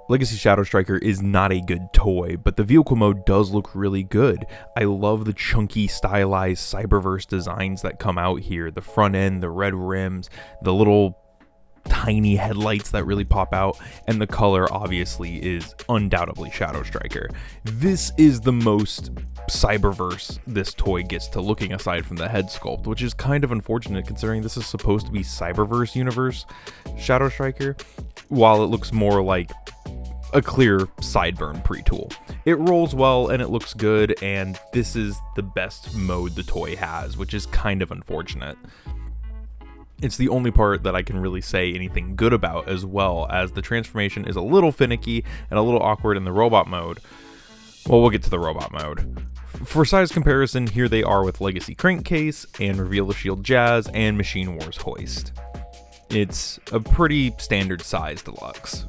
Legacy Shadow Striker is not a good toy, but the vehicle mode does look really good. I love the chunky, stylized Cyberverse designs that come out here. The front end, the red rims, the little tiny headlights that really pop out, and the color obviously is undoubtedly Shadow Striker. This is the most Cyberverse this toy gets to looking, aside from the head sculpt, which is kind of unfortunate considering this is supposed to be Cyberverse universe Shadow Striker, while it looks more like a clear sideburn pre-tool. It rolls well and it looks good, and this is the best mode the toy has, which is kind of unfortunate. It's the only part that I can really say anything good about, as well as the transformation is a little finicky and a little awkward in the robot mode. Well, we'll get to the robot mode. For size comparison, here they are with Legacy Crankcase and Reveal the Shield Jazz and Machine Wars Hoist. It's a pretty standard size deluxe.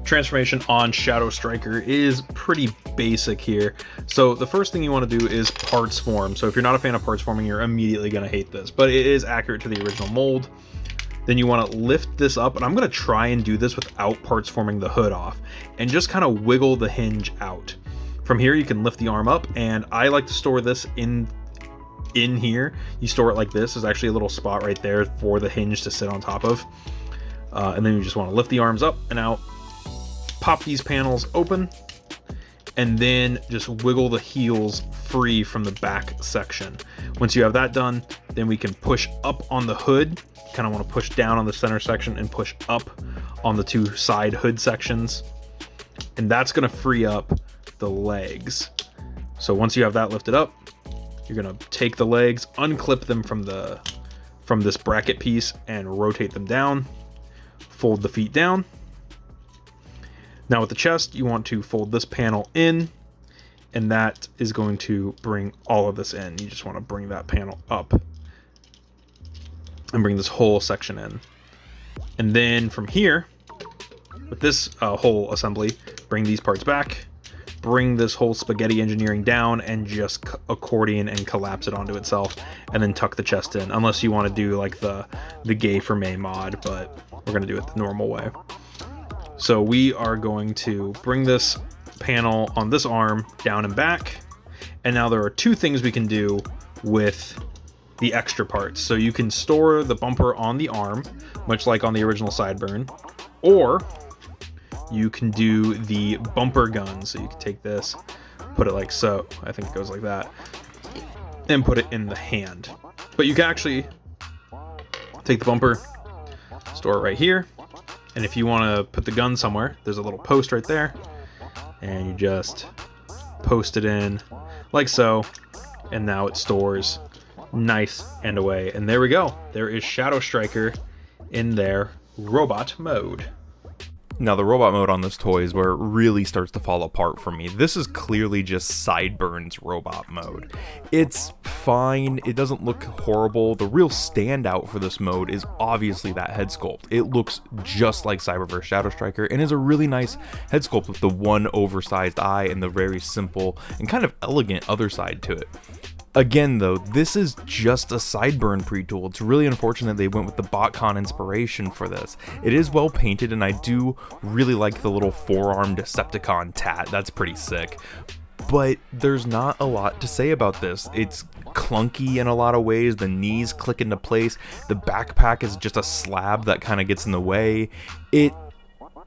Transformation on Shadow Striker is pretty basic here. So the first thing you want to do is parts form. So if you're not a fan of parts forming, you're immediately going to hate this, but it is accurate to the original mold. Then you want to lift this up, and I'm going to try and do this without parts forming the hood off, and just kind of wiggle the hinge out. From here you can lift the arm up, and I like to store this in here. You store it like this. There's actually a little spot right there for the hinge to sit on top of. And then you just want to lift the arms up and out, pop these panels open, and then just wiggle the heels free from the back section. Once you have that done, then we can push up on the hood. Kind of want to push down on the center section and push up on the two side hood sections, and that's going to free up the legs. So once you have that lifted up, you're going to take the legs, unclip them from this bracket piece, and rotate them down. Fold the feet down. Now with the chest, you want to fold this panel in, and that is going to bring all of this in. You just want to bring that panel up and bring this whole section in. And then from here, with this whole assembly, bring these parts back, bring this whole spaghetti engineering down, and just accordion and collapse it onto itself, and then tuck the chest in, unless you want to do like the gay for May mod, but we're going to do it the normal way. So we are going to bring this panel on this arm down and back, and now there are two things we can do with the extra parts. So you can store the bumper on the arm, much like on the original Sideburn, or you can do the bumper gun. So you can take this, put it like so, I think it goes like that, and put it in the hand. But you can actually take the bumper, store it right here, and if you want to put the gun somewhere, there's a little post right there, and you just post it in like so, and now it stores nice and away. And there we go. There is Shadow Striker in their robot mode. Now the robot mode on this toy is where it really starts to fall apart for me. This is clearly just Sideburn's robot mode. It's fine, it doesn't look horrible. The real standout for this mode is obviously that head sculpt. It looks just like Cyberverse Shadow Striker and is a really nice head sculpt with the one oversized eye and the very simple and kind of elegant other side to it. Again though, this is just a Sideburn pre-tool. It's really unfortunate they went with the BotCon inspiration for this. It is well painted, and I do really like the little forearm Decepticon tat. That's pretty sick. But there's not a lot to say about this. It's clunky in a lot of ways. The knees click into place. The backpack is just a slab that kind of gets in the way. It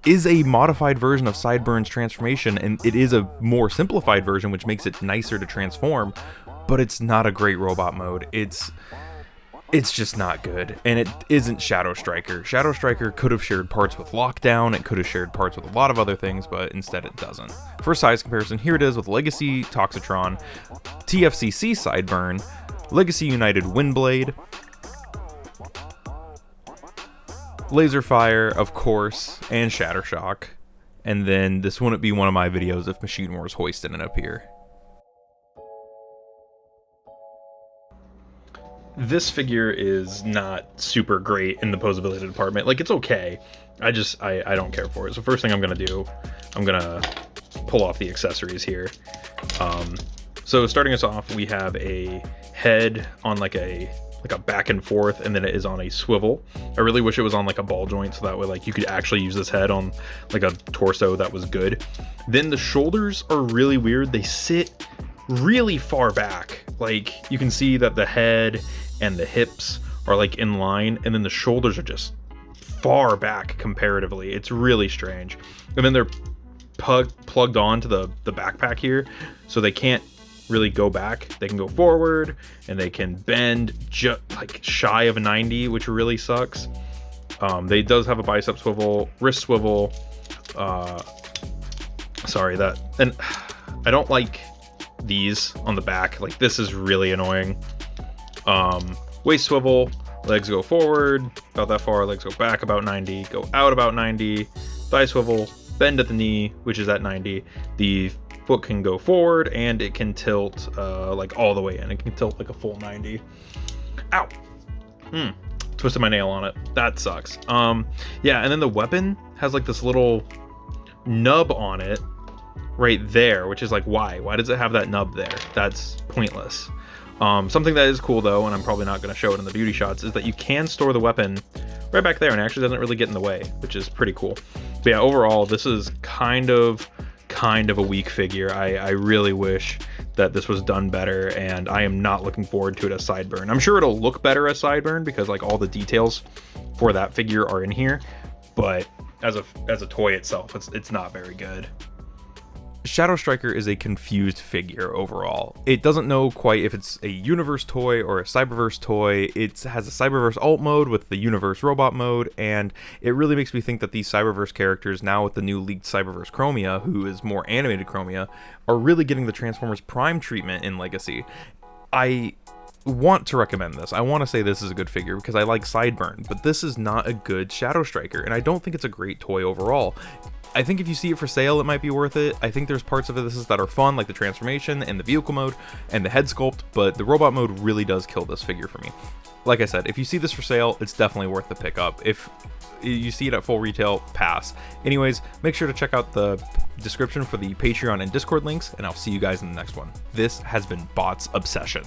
is a modified version of Sideburn's transformation, and it is a more simplified version, which makes it nicer to transform. But it's not a great robot mode. It's just not good, and it isn't Shadow Striker. Shadow Striker could have shared parts with Lockdown, it could have shared parts with a lot of other things, but instead it doesn't. For size comparison, here it is with Legacy Toxitron, TFCC Sideburn, Legacy United Windblade, Laserfire, of course, and Shattershock. And then this wouldn't be one of my videos if Machine Wars Hoist didn't appear. This figure is not super great in the posability department. Like, it's okay. I don't care for it. So first thing I'm gonna do, I'm gonna pull off the accessories here. So starting us off, we have a head on like a like a back and forth, and then it is on a swivel. I really wish it was on like a ball joint, so that way like you could actually use this head on like a torso that was good. Then the shoulders are really weird. They sit really far back. Like you can see that the head and the hips are like in line, and then the shoulders are just far back comparatively. It's really strange. And then they're plugged onto the backpack here, so they can't really go back. They can go forward, and they can bend just like shy of 90, which really sucks. They does have a bicep swivel, wrist swivel. Sorry, that, and I don't like these on the back. Like this is really annoying. Waist swivel, legs go forward about that far, legs go back about 90, go out about 90, thigh swivel, bend at the knee, which is at 90. The foot can go forward, and it can tilt like all the way in. It can tilt like a full 90. Ow! Twisted my nail on it. That sucks. Yeah, and then the weapon has like this little nub on it right there, which is like, why? Why does it have that nub there? That's pointless. Something that is cool though, and I'm probably not going to show it in the beauty shots, is that you can store the weapon right back there, and it actually doesn't really get in the way, which is pretty cool. But yeah, overall, this is kind of a weak figure. I really wish that this was done better, and I am not looking forward to it as Sideburn. I'm sure it'll look better as Sideburn because like all the details for that figure are in here, but as a toy itself, it's not very good. Shadow Striker is a confused figure overall. It doesn't know quite if it's a Universe toy or a Cyberverse toy. It has a Cyberverse alt mode with the Universe robot mode, and it really makes me think that these Cyberverse characters, now with the new leaked Cyberverse Chromia, who is more animated Chromia, are really getting the Transformers Prime treatment in Legacy. I want to recommend this. I want to say this is a good figure because I like Sideburn, but this is not a good Shadow Striker, and I don't think it's a great toy overall. I think if you see it for sale, it might be worth it. I think there's parts of this that are fun, like the transformation and the vehicle mode and the head sculpt, but the robot mode really does kill this figure for me. Like I said, if you see this for sale, it's definitely worth the pickup. If you see it at full retail, pass. Anyways, make sure to check out the description for the Patreon and Discord links, and I'll see you guys in the next one. This has been Bots Obsession.